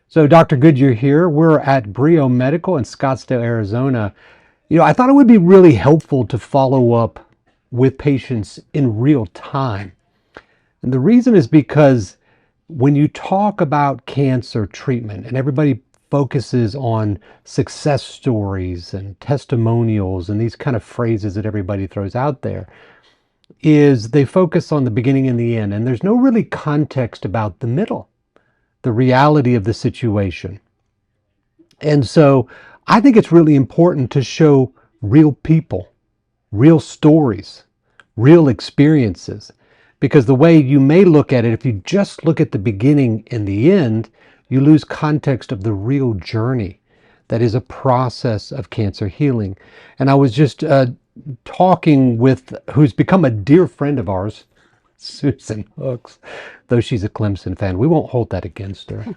So Dr. Goodyear here. We're at Brio-Medical in Scottsdale, Arizona. I thought it would be really helpful to follow up with patients in real time. And the reason is because when you talk about cancer treatment and everybody focuses on success stories and testimonials and these kind of phrases that everybody throws out there, is they focus on the beginning and the end. And there's no really context about the middle, the reality of the situation. And so I think it's really important to show real people, real stories, real experiences, because the way you may look at it, if you just look at the beginning and the end, you lose context of the real journey that is a process of cancer healing. And I was just talking with who's become a dear friend of ours, Susan Hooks, though she's a Clemson fan. We won't hold that against her.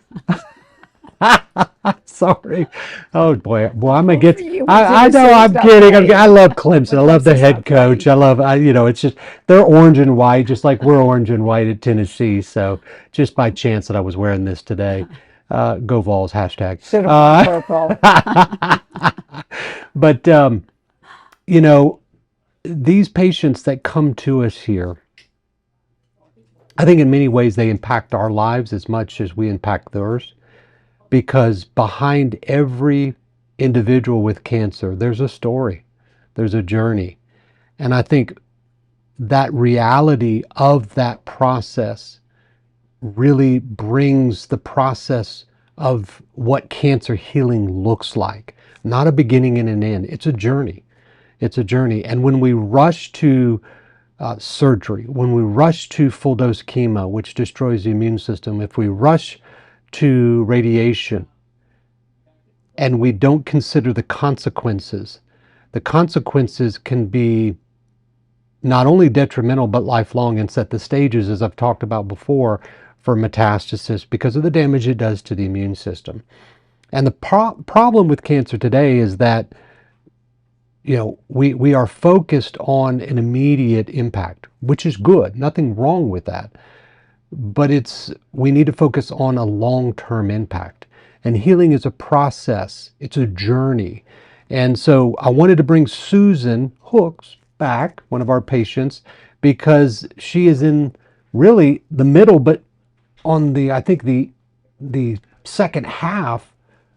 Sorry. Oh boy. Well, I'm gonna get. I know. I'm kidding. I love Clemson. I love the head coach. It's just they're orange and white, just like we're orange and white at Tennessee. So just by chance that I was wearing this today. Go Vols hashtag. Should have worn purple. But these patients that come to us here, I think in many ways they impact our lives as much as we impact theirs. Because behind every individual with cancer, there's a story, there's a journey. And I think that reality of that process really brings the process of what cancer healing looks like. Not a beginning and an end. It's a journey. It's a journey. And when we rush to surgery, when we rush to full dose chemo, which destroys the immune system, if we rush to radiation and we don't consider the consequences can be not only detrimental but lifelong and set the stages, as I've talked about before, for metastasis because of the damage it does to the immune system. And the problem with cancer today is that we are focused on an immediate impact, which is good, nothing wrong with that. But we need to focus on a long-term impact. And healing is a process. It's a journey. And so I wanted to bring Susan Hooks back, one of our patients, because she is in really the middle, but on I think the second half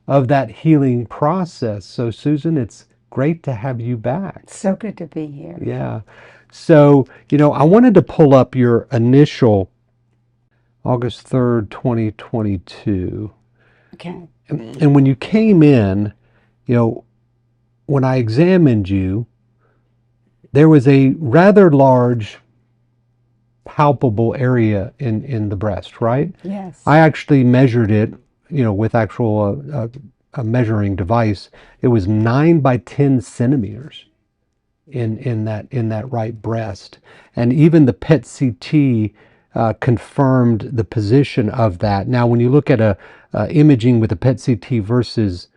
of that healing process. So Susan, it's great to have you back. So good to be here. Yeah. So, I wanted to pull up your initial August 3rd, 2022. Okay. And when you came in, when I examined you, there was a rather large, palpable area in the breast, right? Yes. I actually measured it, with actual a measuring device. It was 9 by 10 centimeters in that right breast. And even the PET CT confirmed the position of that. Now, when you look at a imaging with a PET CT versus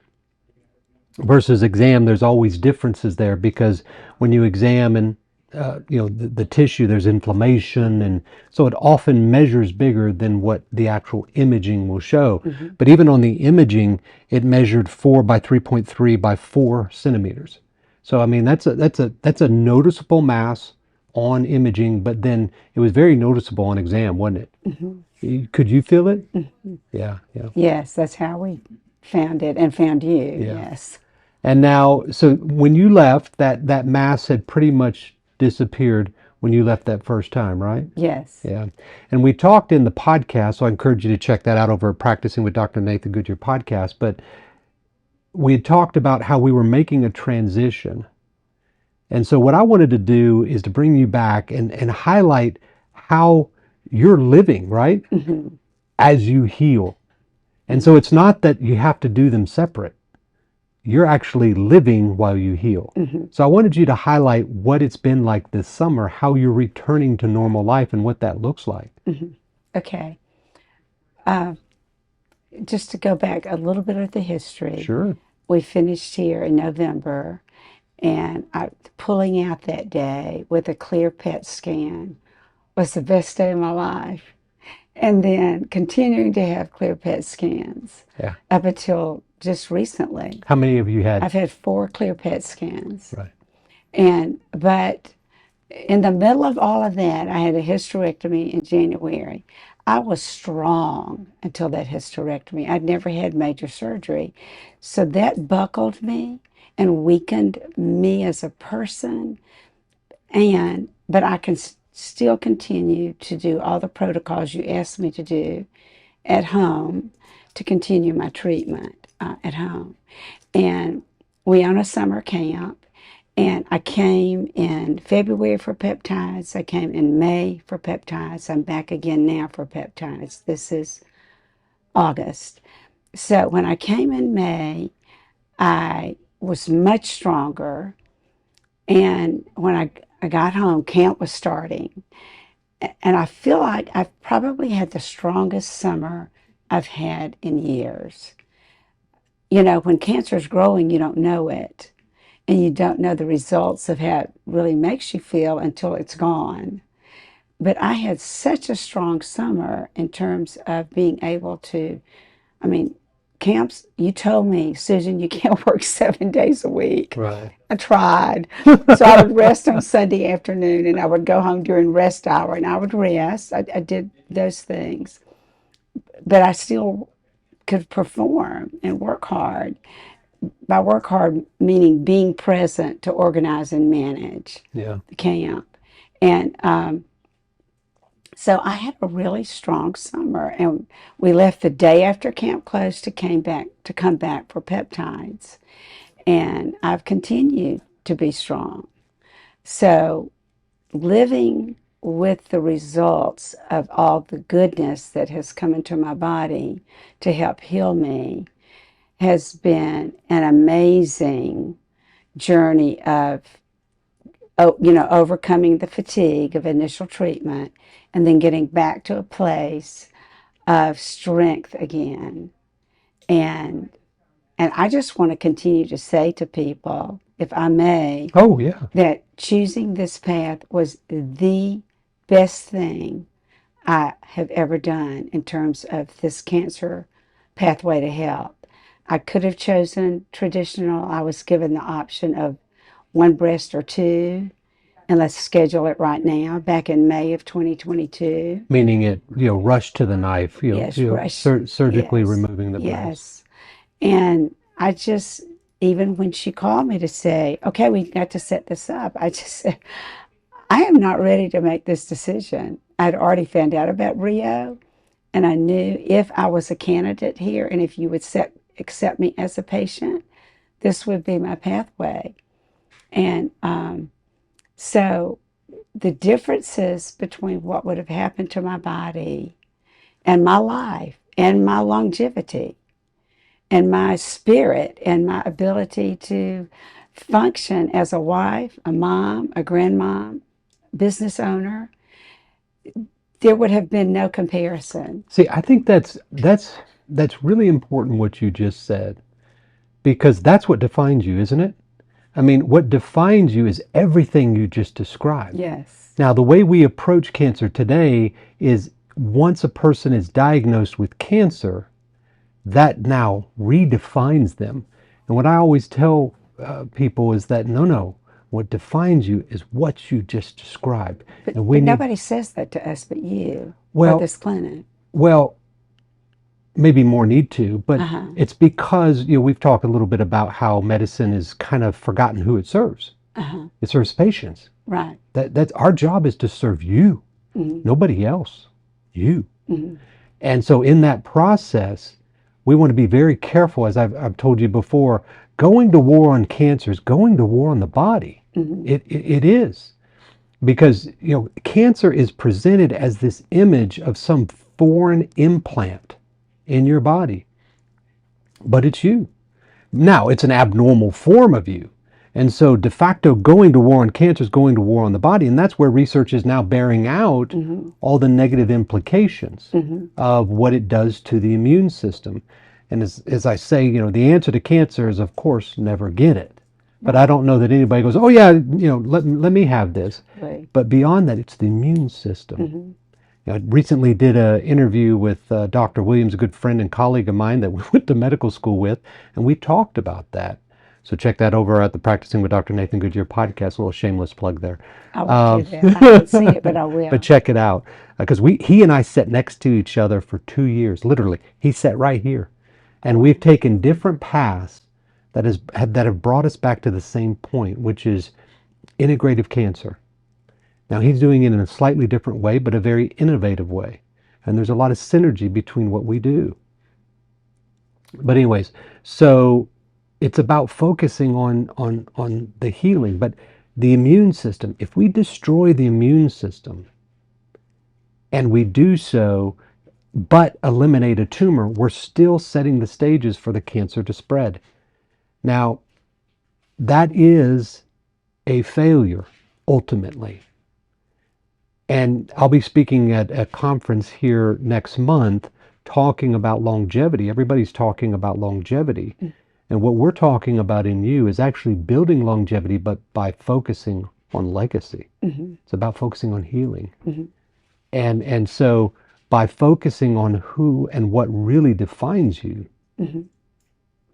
exam, there's always differences there because when you examine, the tissue, there's inflammation, and so it often measures bigger than what the actual imaging will show. Mm-hmm. But even on the imaging, it measured 4 by 3.3 by 4 centimeters. So I mean, that's a noticeable mass on imaging, but then it was very noticeable on exam, wasn't it? Mm-hmm. Could you feel it? Mm-hmm. Yeah. Yes, that's how we found it and found you. Yeah. Yes. And now, so when you left, that mass had pretty much disappeared when you left that first time, right? Yes. Yeah. And we talked in the podcast, so I encourage you to check that out over at Practicing with Dr. Nathan Goodyear podcast, but we had talked about how we were making a transition. And so what I wanted to do is to bring you back and highlight how you're living, right? Mm-hmm. As you heal. And so it's not that you have to do them separate. You're actually living while you heal. Mm-hmm. So I wanted you to highlight what it's been like this summer, how you're returning to normal life and what that looks like. Mm-hmm. Okay. Just to go back a little bit of the history. Sure. We finished here in November, and pulling out that day with a clear PET scan was the best day of my life. And then continuing to have clear PET scans Yeah. up until just recently. How many have you had? I've had 4 clear PET scans. Right. But in the middle of all of that, I had a hysterectomy in January. I was strong until that hysterectomy. I'd never had major surgery. So that buckled me and weakened me as a person. But I can still continue to do all the protocols you asked me to do at home to continue my treatment at home. And we own a summer camp. And I came in February for peptides. I came in May for peptides. I'm back again now for peptides. This is August. So when I came in May, I was much stronger. And when I got home, camp was starting. And I feel like I've probably had the strongest summer I've had in years. You know, when cancer is growing, you don't know it. And you don't know the results of how it really makes you feel until it's gone. But I had such a strong summer in terms of being able to, I mean, camps, you told me, Susan, you can't work 7 days a week. Right. I tried. So I would rest on Sunday afternoon and I would go home during rest hour and I would rest. I did those things. But I still could perform and work hard. By work hard, meaning being present to organize and manage Yeah. the camp. And so I had a really strong summer. And we left the day after camp closed to come back for peptides. And I've continued to be strong. So living with the results of all the goodness that has come into my body to help heal me has been an amazing journey of overcoming the fatigue of initial treatment and then getting back to a place of strength again. And I just want to continue to say to people, if I may, Oh, yeah. that choosing this path was the best thing I have ever done in terms of this cancer pathway to health. I could have chosen traditional. I was given the option of 1 breast or 2, and let's schedule it right now, back in May of 2022. Meaning it, rush to the knife, Yes, rush. surgically Yes, removing the breast. yes. And I just, even when she called me to say, okay, we got to set this up, I just said, I am not ready to make this decision. I'd already found out about Brio, and I knew if I was a candidate here and if you would accept me as a patient, this would be my pathway. And so the differences between what would have happened to my body and my life and my longevity and my spirit and my ability to function as a wife, a mom, a grandmom, business owner, there would have been no comparison. See, I think that's really important what you just said, because that's what defines you, isn't it? I mean, what defines you is everything you just described. Yes. Now, the way we approach cancer today is once a person is diagnosed with cancer, that now redefines them. And what I always tell people is that no, what defines you is what you just described. But, And we need, nobody says that to us but you well, or this clinic. well, maybe more need to, but Uh-huh. it's because we've talked a little bit about how medicine is kind of forgotten who it serves. Uh-huh. It serves patients. Right. That's our job, is to serve you, Mm-hmm. nobody else, you. Mm-hmm. And so in that process, we want to be very careful. As I've told you before, going to war on cancer is going to war on the body. Mm-hmm. It is, because cancer is presented as this image of some foreign implant in your body, but it's you. Now, it's an abnormal form of you. And so de facto, going to war on cancer is going to war on the body. And that's where research is now bearing out Mm-hmm. all the negative implications Mm-hmm. of what it does to the immune system. And as I say, the answer to cancer is, of course, never get it. But I don't know that anybody goes, oh yeah, let me have this. Right. But beyond that, it's the immune system. Mm-hmm. I recently did an interview with Dr. Williams, a good friend and colleague of mine that we went to medical school with, and we talked about that. So check that over at the Practicing with Dr. Nathan Goodyear podcast. A little shameless plug there. I will do Um, that. I haven't seen it, but I but will. check it out because he and I sat next to each other for 2 years. Literally, he sat right here, and Oh, we've taken different paths that have brought us back to the same point, which is integrative cancer. Now he's doing it in a slightly different way, but a very innovative way. And there's a lot of synergy between what we do. But anyways, so it's about focusing on the healing, but the immune system, if we destroy the immune system and we do so but eliminate a tumor, we're still setting the stages for the cancer to spread. Now, that is a failure ultimately. And I'll be speaking at a conference here next month talking about longevity. Everybody's talking about longevity. And what we're talking about in you is actually building longevity, but by focusing on legacy. mm-hmm. It's about focusing on healing. Mm-hmm. And so by focusing on who and what really defines you, Mm-hmm.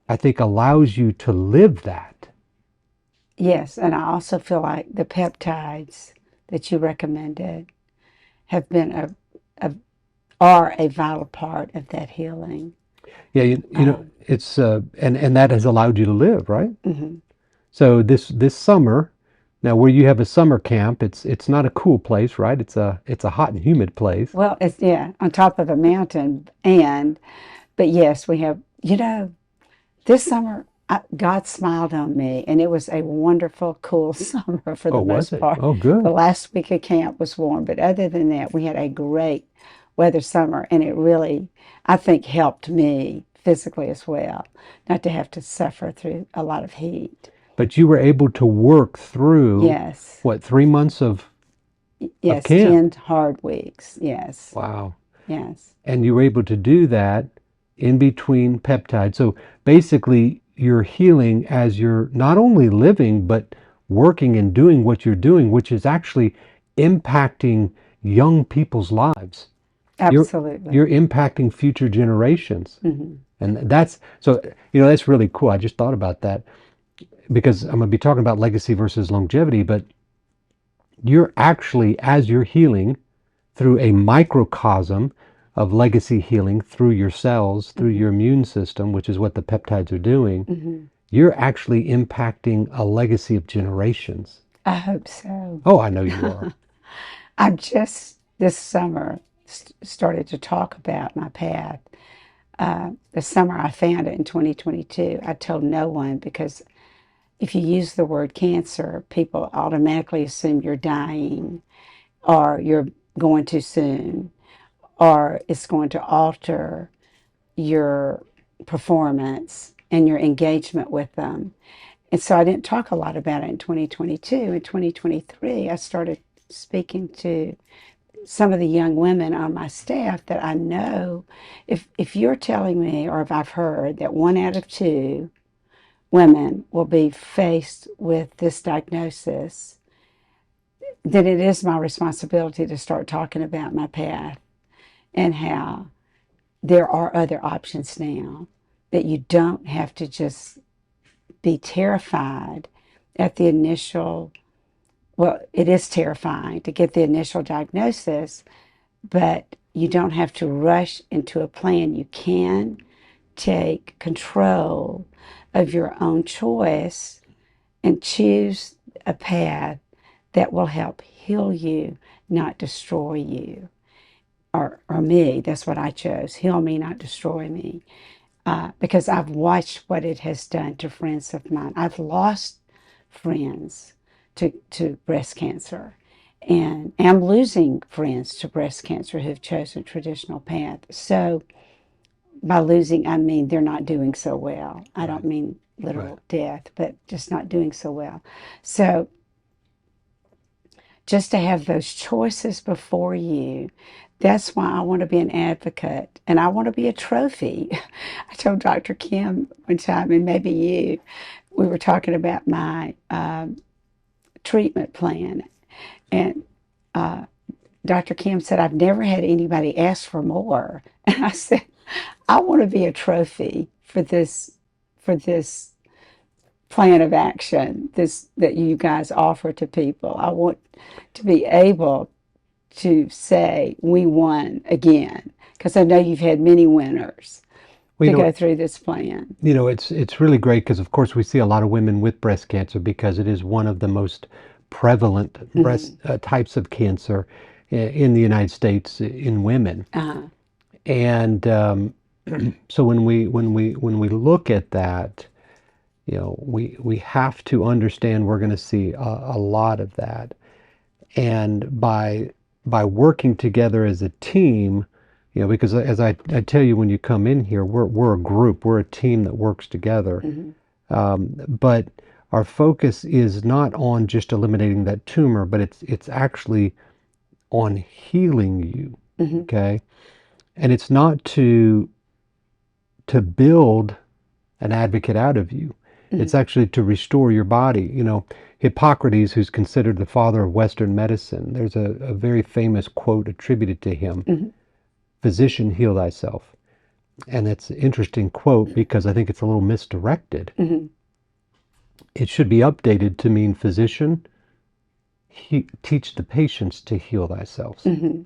I think allows you to live that. Yes, and I also feel like the peptides that you recommended have been a are a vital part of that healing. Yeah, you know, it's and that has allowed you to live, right? Mm-hmm. So this summer, now where you have a summer camp, it's not a cool place, right? It's a hot and humid place. Well, it's yeah, on top of a mountain, but yes, we have. This summer God smiled on me, and it was a wonderful, cool summer for Oh, the was most it? part. Oh, The good. last week of camp was warm, but other than that, we had a great weather summer, and it really, I think, helped me physically as well, not to have to suffer through a lot of heat. But you were able to work through Yes, what, 3 months of yes, camp? 10 hard weeks. Yes, Wow. yes, And you were able to do that in between peptides. So basically, you're healing as you're not only living, but working and doing what you're doing, which is actually impacting young people's lives. You're absolutely. you're impacting future generations. Hmm. And that's so, that's really cool. I just thought about that because I'm going to be talking about legacy versus longevity, but you're actually, as you're healing through a microcosm of legacy healing through your cells, through Hmm. your immune system, which is what the peptides are doing, Hmm. you're actually impacting a legacy of generations. I hope so. Oh, I know you are. I just this summer started to talk about my path. The summer I found it in 2022, I told no one because if you use the word cancer, people automatically assume you're dying or you're going too soon or it's going to alter your performance and your engagement with them. And so I didn't talk a lot about it in 2022. In 2023, I started speaking to some of the young women on my staff that I know, if you're telling me or if I've heard that 1 out of 2 women will be faced with this diagnosis, then it is my responsibility to start talking about my path and how there are other options now, that you don't have to just be terrified at the initial, well, it is terrifying to get the initial diagnosis, but you don't have to rush into a plan. You can take control of your own choice and choose a path that will help heal you, not destroy you. Or me, that's what I chose. Heal me, not destroy me. Because I've watched what it has done to friends of mine. I've lost friends to breast cancer. And I'm losing friends to breast cancer who've chosen traditional path. So by losing, I mean they're not doing so well. I don't Right, mean right. literal death, but just not doing so well. So just to have those choices before you, that's why I want to be an advocate and I want to be a trophy. I told Dr. Kim one time, and maybe you, we were talking about my treatment plan. And Dr. Kim said, I've never had anybody ask for more. And I said, I want to be a trophy for this plan of action, this that you guys offer to people. I want to be able to say we won again, because I know you've had many winners Well, to go through this plan. it's really great because, of course, we see a lot of women with breast cancer because it is one of the most prevalent breast Hmm. types of cancer in the United States in women. Uh-huh. And so when we look at that, we have to understand we're going to see a lot of that. And by working together as a team, because as I tell you when you come in here, we're a group, we're a team that works together. Hmm. But our focus is not on just eliminating that tumor, but it's actually on healing you. Hmm. Okay, and it's not to build an advocate out of you. Hmm. It's actually to restore your body. Hippocrates, who's considered the father of Western medicine, there's a very famous quote attributed to him: Hmm. "Physician, heal thyself." And it's an interesting quote because I think it's a little misdirected. Hmm. It should be updated to mean, "Physician, teach the patients to heal thyself." Hmm.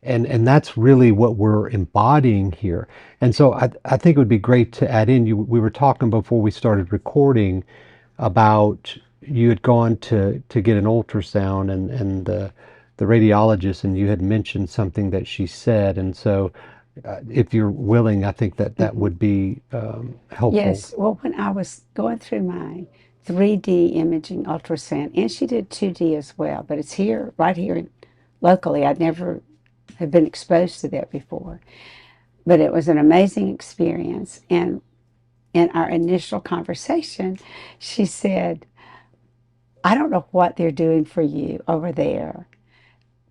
And that's really what we're embodying here. And so I think it would be great to add in. We were talking before we started recording about you had gone to get an ultrasound, and the radiologist, and you had mentioned something that she said. And so if you're willing, I think that Hmm. would be helpful. Yes. Well, when I was going through my 3D imaging ultrasound, and she did 2D as well, but it's here, right here locally. I'd never have been exposed to that before. But it was an amazing experience. And in our initial conversation, she said, I don't know what they're doing for you over there,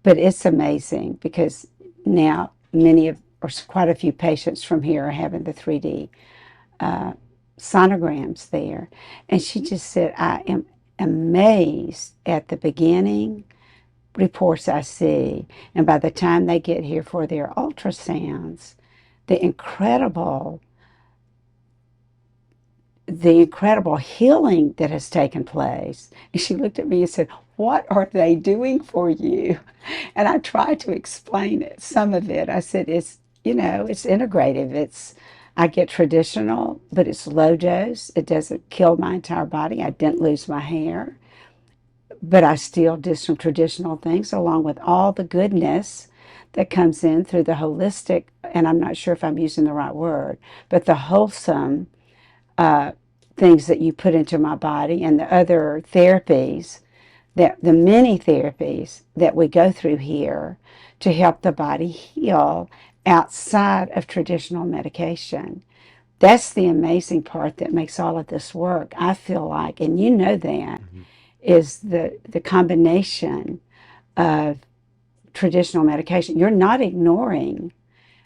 but it's amazing because now many of, or quite a few patients from here are having the 3D uh, sonograms there. And she just said, I am amazed at the beginning reports I see. And by the time they get here for their ultrasounds, the incredible the incredible healing that has taken place. And she looked at me and said, what are they doing for you? And I tried to explain it, some of it. I said, it's integrative. I get traditional, but it's low dose. It doesn't kill my entire body. I didn't lose my hair, but I still did some traditional things along with all the goodness that comes in through the holistic, and I'm not sure if I'm using the right word, but the wholesome uh, things that you put into my body and the other therapies, that the many therapies that we go through here to help the body heal outside of traditional medication. That's the amazing part that makes all of this work. I feel like, and you know that, Mhm. is the combination of traditional medication. You're not ignoring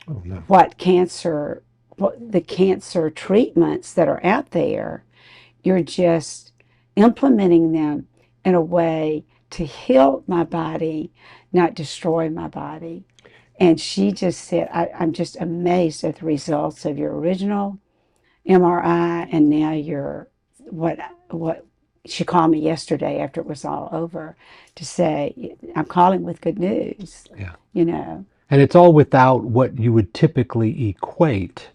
Oh no. what the cancer treatments that are out there. You're just implementing them in a way to heal my body, not destroy my body. And she just said, I'm just amazed at the results of your original MRI and now your what she called me yesterday after it was all over to say, I'm calling with good news, Yeah. you know, And it's all without what you would typically equate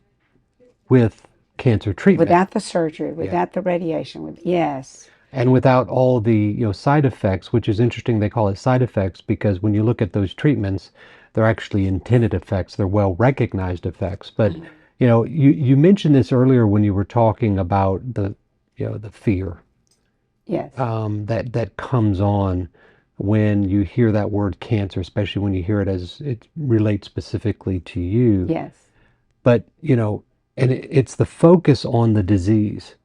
with cancer treatment. without the surgery, Yeah. without the radiation, yes. And without all the side effects, which is interesting. They call it side effects because when you look at those treatments, they're actually intended effects. They're well recognized effects. But Mhm. you mentioned this earlier when you were talking about the fear Yes, that comes on when you hear that word cancer, especially when you hear it as it relates specifically to you. yes. But and it's the focus on the disease.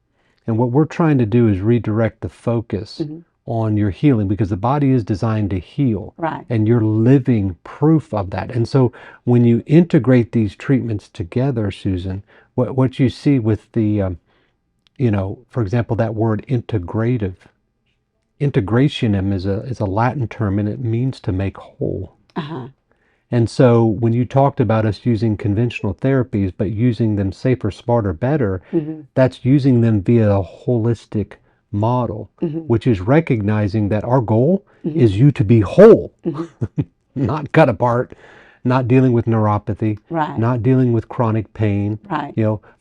And what we're trying to do is redirect the focus Hmm. on your healing because the body is designed to heal, Right. and you're living proof of that. And so when you integrate these treatments together, Susan, what you see with for example, that word integrative, integrationem is a Latin term, and it means to make whole. Uh-huh. And so when you talked about us using conventional therapies, but using them safer, smarter, better, Mm-hmm. that's using them via a holistic model, Mm-hmm. which is recognizing that our goal Mm-hmm. is you to be whole, Mm-hmm. not cut apart, not dealing with neuropathy, Right. not dealing with chronic pain, Right.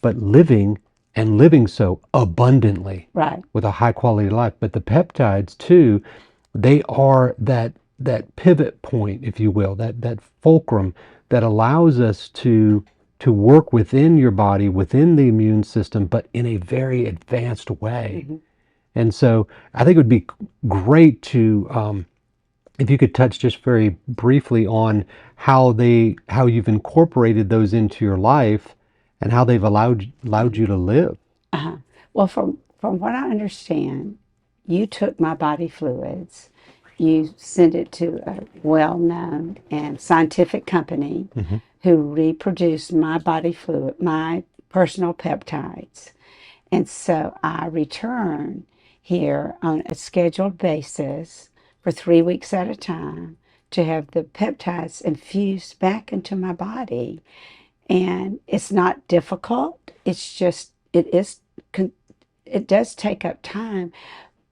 but living and living so abundantly Right. with a high quality life. But the peptides too, they are that pivot point, if you will, that fulcrum that allows us to work within your body, within the immune system, but in a very advanced way. Mm-hmm. And so I think it would be great to if you could touch just very briefly on how you've incorporated those into your life and how they've allowed you to live. Uh-huh. Well, from what I understand, you took my body fluids, you sent it to a well-known and scientific company Hmm. who reproduced my body fluid, my personal peptides. And so I return here on a scheduled basis for 3 weeks at a time to have the peptides infused back into my body. And it's not difficult. It's just, it does take up time.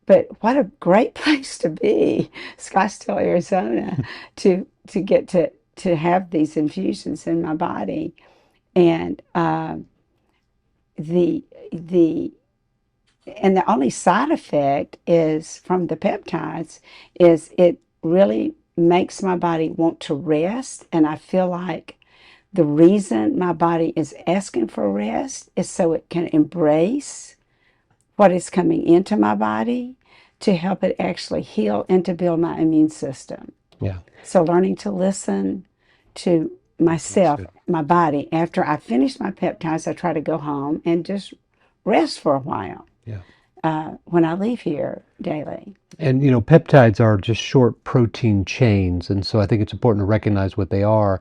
But what a great place to be, Scottsdale, Arizona, to get to have these infusions in my body. And the the and the only side effect is from the peptides is it really makes my body want to rest, and I feel like the reason my body is asking for rest is so it can embrace what is coming into my body to help it actually heal and to build my immune system. Yeah, So learning to listen to that's myself, good. my body. After I finish my peptides, I try to go home and just rest for a while Yeah. when I leave here daily. And peptides are just short protein chains, and so I think it's important to recognize what they are.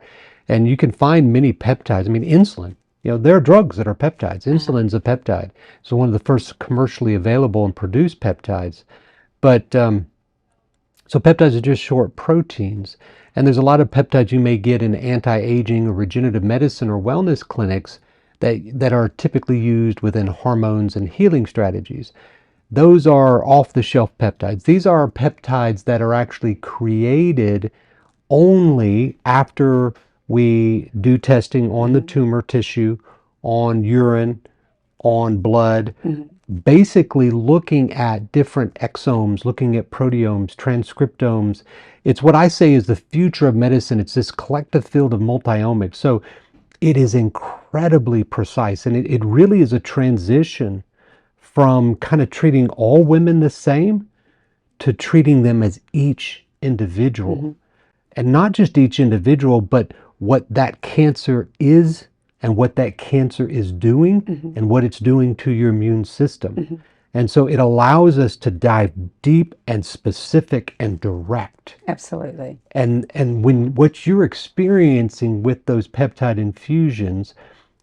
And you can find many peptides. I mean, insulin. There are drugs that are peptides. Uh, Insulin's a peptide. So one of the first commercially available and produced peptides. But so peptides are just short proteins. And there's a lot of peptides you may get in anti-aging or regenerative medicine or wellness clinics that are typically used within hormones and healing strategies. Those are off-the-shelf peptides. These are peptides that are actually created only after we do testing on the mhm, tumor tissue, on urine, on blood, mhm, basically looking at different exomes, looking at proteomes, transcriptomes. It's what I say is the future of medicine. It's this collective field of multiomics. So it is incredibly precise, and it really is a transition from kind of treating all women the same to treating them as each individual. mhm, And not just each individual, but what that cancer is and what that cancer is doing mhm, and what it's doing to your immune system. mhm. And so it allows us to dive deep and specific and direct. Absolutely. And when what you're experiencing with those peptide infusions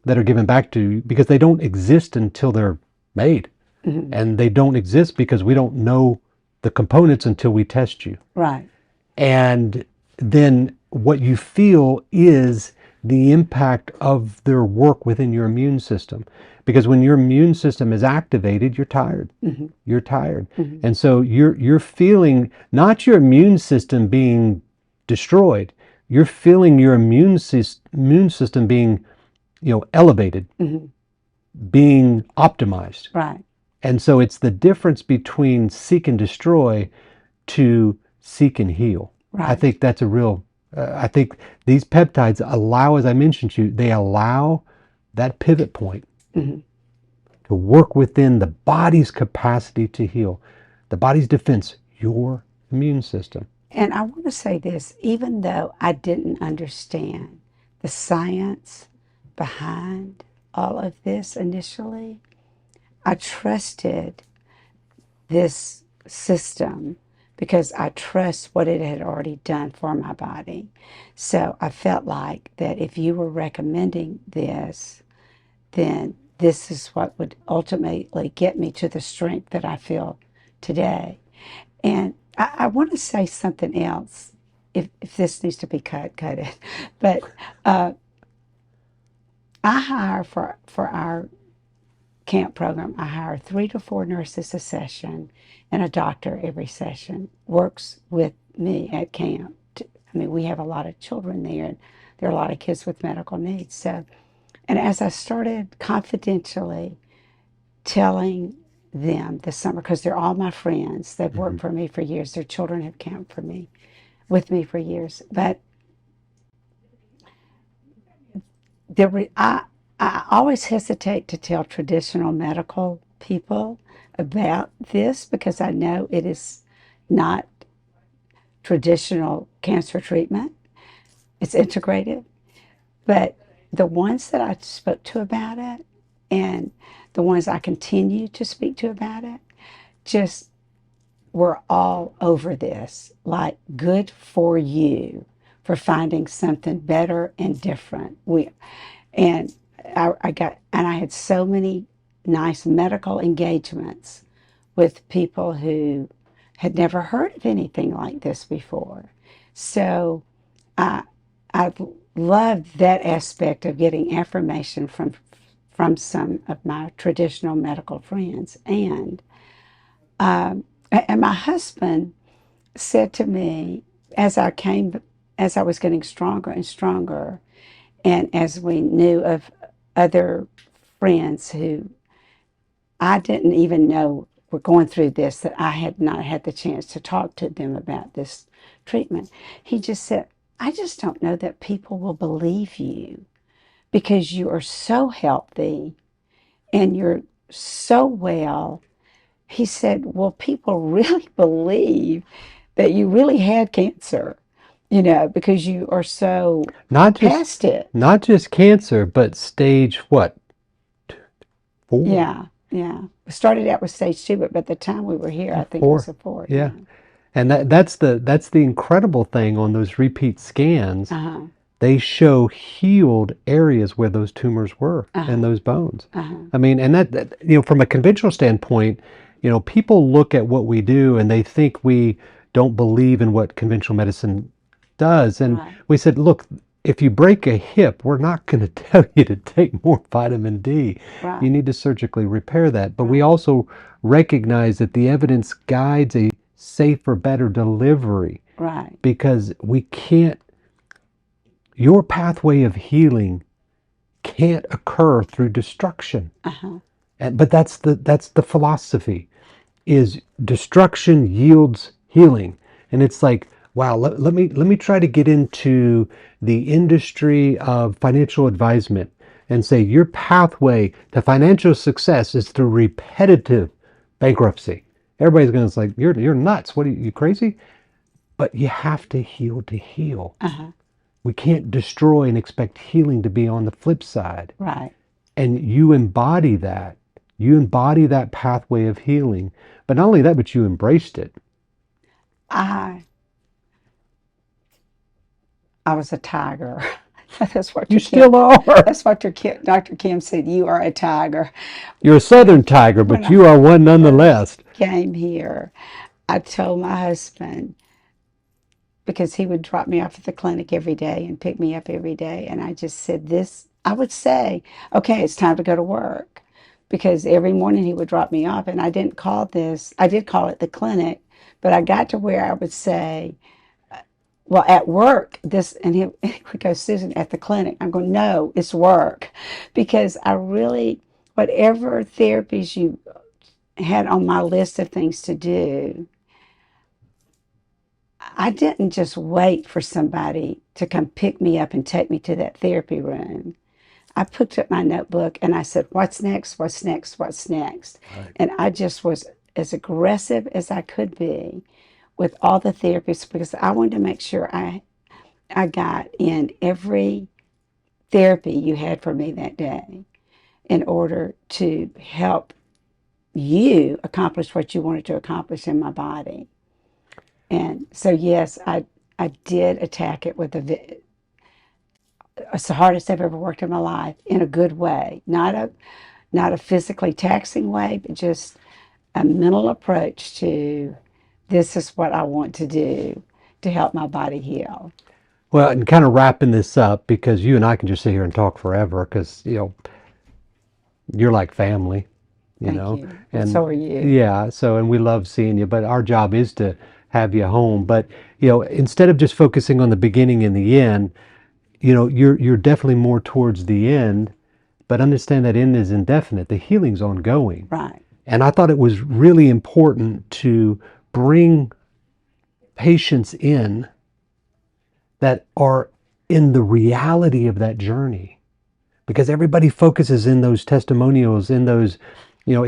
that are given back to you, because they don't exist until they're made, Mhm. and they don't exist because we don't know the components until we test you. Right. And then what you feel is the impact of their work within your immune system. Because when your immune system is activated, you're tired. Mhm, You're tired. mhm, And so you're feeling not your immune system being destroyed. You're feeling your immune system being, elevated, mhm. being optimized. Right. And so it's the difference between seek and destroy to seek and heal. I Right. think that's a real, I think these peptides allow, as I mentioned to you, they allow that pivot point Mhm. to work within the body's capacity to heal, the body's defense, your immune system. And I want to say this, even though I didn't understand the science behind all of this initially, I trusted this system because I trust what it had already done for my body. So I felt like that if you were recommending this, then this is what would ultimately get me to the strength that I feel today. And I want to say something else if this needs to be cut, cut it. But uh, I hire for our camp program, I hire 3 to 4 nurses a session and a doctor every session. Works with me at camp. I mean, we have a lot of children there, and there are a lot of kids with medical needs. So, and as I started confidentially telling them this summer, because they're all my friends, they've worked for me for years. Their children have camped for me, with me for years. But I always hesitate to tell traditional medical people about this because I know it is not traditional cancer treatment. It's integrative. But the ones that I spoke to about it and the ones I continue to speak to about it just were all over this. Like, good for you for finding something better and different. And I had so many nice medical engagements with people who had never heard of anything like this before. So I I loved that aspect of getting affirmation from some of my traditional medical friends. And my husband said to me as I was getting stronger and stronger, and as we knew of other friends who I didn't even know were going through this, that I had not had the chance to talk to them about this treatment, he just said, I just don't know that people will believe you because you are so healthy and you're so well. He said, will people really believe that you really had cancer? Because you are so Not just past it. not just cancer, but stage what? 4? Yeah, yeah. We started out with stage 2, but by the time we were here, I think it was 4. a 4. Yeah. Yeah. And that's the incredible thing on those repeat scans. Uh-huh. They show healed areas where those tumors were in Uh-huh. those bones. Uh-huh. I mean, and that from a conventional standpoint, people look at what we do and they think we don't believe in what conventional medicine does. And Right. we said, look, if you break a hip, we're not going to tell you to take more vitamin D. Right. You need to surgically repair that. But we Right. also recognize that the evidence guides a safer, better delivery Right. because your pathway of healing can't occur through destruction. Uh-huh. But that's the philosophy is destruction yields healing. And it's like, wow, let me try to get into the industry of financial advisement and say your pathway to financial success is through repetitive bankruptcy. Everybody's going to say, you're nuts. What are you crazy? But you have to heal to heal. Uh-huh. We can't destroy and expect healing to be on the flip side. Right. And you embody that. You embody that pathway of healing. But not only that, but you embraced it. I was a tiger. That's what You still are. That's what Dr. Kim said. You are a tiger. You're a southern tiger, When but I you are one nonetheless. came here, I told my husband, because he would drop me off at the clinic every day and pick me up every day. And I just said this, I would say, okay, it's time to go to work. Because every morning he would drop me off. And I did call it the clinic, but I got to where I would say, well, at work, and he would go, Susan, at the clinic. I'm going, no, it's work. Because whatever therapies you had on my list of things to do, I didn't just wait for somebody to come pick me up and take me to that therapy room. I picked up my notebook and I said, what's next? What's next? What's next? Right. And I just was as aggressive as I could be with all the therapists because I wanted to make sure I got in every therapy you had for me that day in order to help you accomplish what you wanted to accomplish in my body. And so, yes, I did attack it with it's the hardest I've ever worked in my life in a good way, not a physically taxing way, but just a mental approach to this is what I want to do. to help my body heal. Well, and kind of wrapping this up, because you and I can just sit here and talk forever, because you're like family, Thank you. and So are you. yeah, so and we love seeing you, but our job is to have you home. But instead of just focusing on the beginning and the end, you're definitely more towards the end, but understand that end is indefinite. The healing's ongoing. Right. And I thought it was really important to bring patients in that are in the reality of that journey, because everybody focuses in those testimonials, in those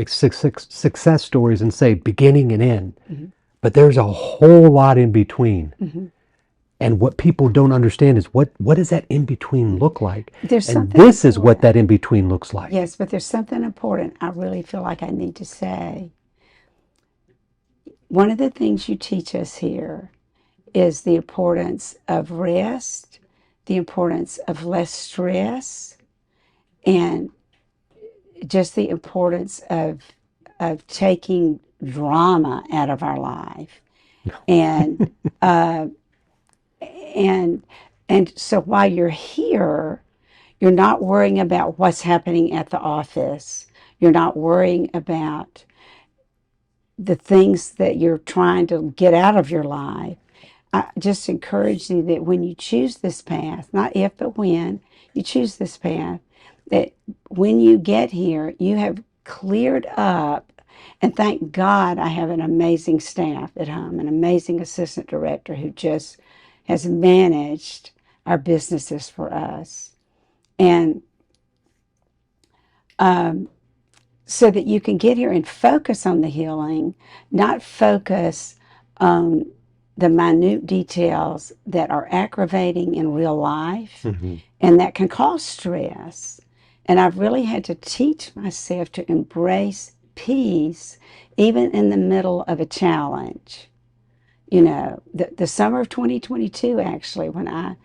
success stories, and say beginning and end, Mm-hmm. but there's a whole lot in between. Mm-hmm. And what people don't understand is what does that in between look like? There's And something this is what important. that in between looks like. Yes, but there's something important I really feel like I need to say. One of the things you teach us here is the importance of rest, the importance of less stress, and just the importance of taking drama out of our life. And uh, and and so while you're here, you're not worrying about what's happening at the office. You're not worrying about the things that you're trying to get out of your life. I just encourage you that when you choose this path, not if but when you choose this path, that when you get here, you have cleared up. And thank God I have an amazing staff at home, an amazing assistant director who just has managed our businesses for us. And so that you can get here and focus on the healing, not focus on the minute details that are aggravating in real life Mm-hmm. and that can cause stress. And I've really had to teach myself to embrace peace even in the middle of a challenge. The summer of 2022, actually, when I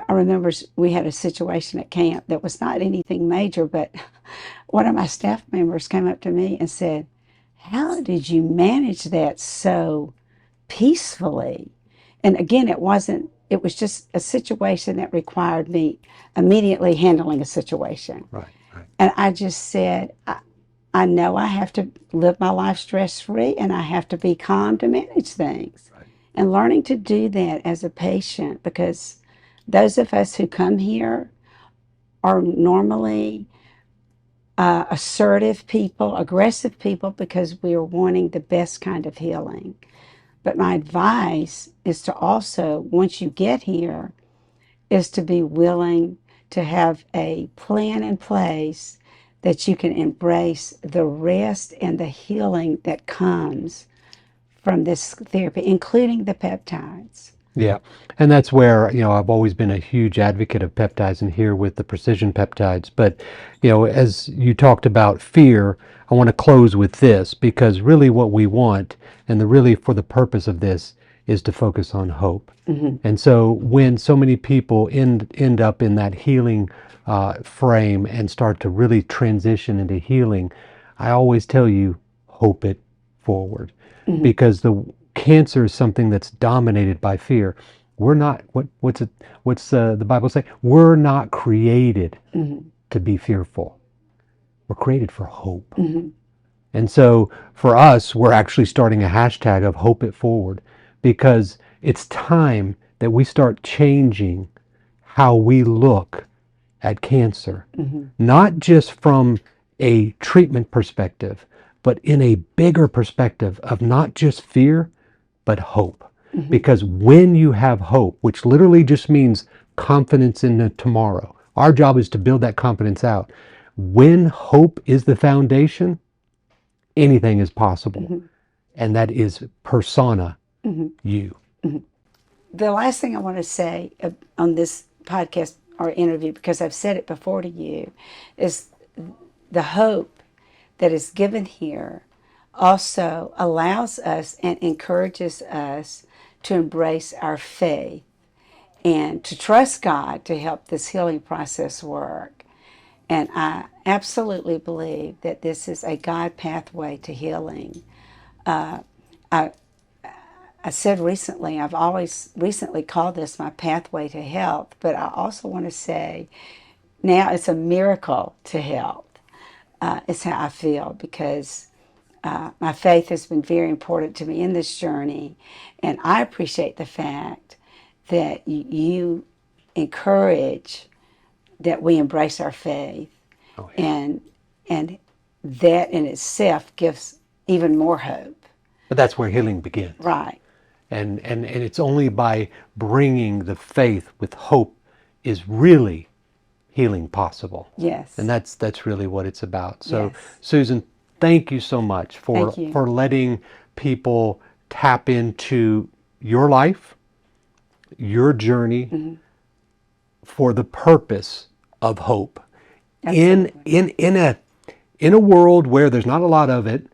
remember we had a situation at camp that was not anything major, but one of my staff members came up to me and said, "How did you manage that so peacefully?" And again, it was just a situation that required me immediately handling a situation. Right, right. And I just said, I know I have to live my life stress free and I have to be calm to manage things. Right. And learning to do that as a patient, because those of us who come here are normally assertive people, aggressive people, because we are wanting the best kind of healing. But my advice is to also, once you get here, is to be willing to have a plan in place that you can embrace the rest and the healing that comes from this therapy, including the peptides. Yeah. And that's where, I've always been a huge advocate of peptides, and here with the precision peptides. But, as you talked about fear, I want to close with this, because really what we want, and really for the purpose of this, is to focus on hope. Mm-hmm. And so when so many people end up in that healing frame and start to really transition into healing, I always tell you, hope it forward, Mm-hmm. because the cancer is something that's dominated by fear. We're not what's the Bible say? We're not created Mm-hmm. to be fearful. We're created for hope. Mm-hmm. And so for us, we're actually starting a hashtag of hope it forward, because it's time that we start changing how we look at cancer, Mm-hmm. not just from a treatment perspective, but in a bigger perspective of not just fear, but hope. Mm-hmm. Because when you have hope, which literally just means confidence in the tomorrow, our job is to build that confidence out. When hope is the foundation, anything is possible. Mm-hmm. And that is persona, Mm-hmm. you. Mm-hmm. The last thing I want to say on this podcast or interview, because I've said it before to you, is the hope that is given here also allows us and encourages us to embrace our faith and to trust God to help this healing process work. And I absolutely believe that this is a God pathway to healing. I I said recently, I've always recently called this my pathway to health, but I also want to say now it's a miracle to health. It's how I feel because my faith has been very important to me in this journey, and I appreciate the fact that you encourage that we embrace our faith, Oh, yeah. and that in itself gives even more hope. But that's where healing begins. Right. And it's only by bringing the faith with hope is really healing possible. Yes. And that's really what it's about. So, Yes. Susan, thank you so much for Thank you. for letting people tap into your life, your journey, for the purpose of hope. In Absolutely. in a world where there's not a lot of it,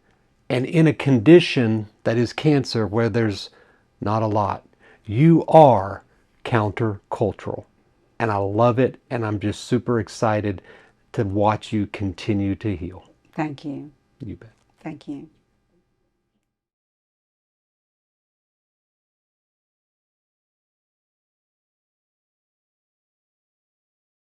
and in a condition that is cancer where there's not a lot, you are countercultural. And I love it, and I'm just super excited to watch you continue to heal. Thank you. You bet. Thank you.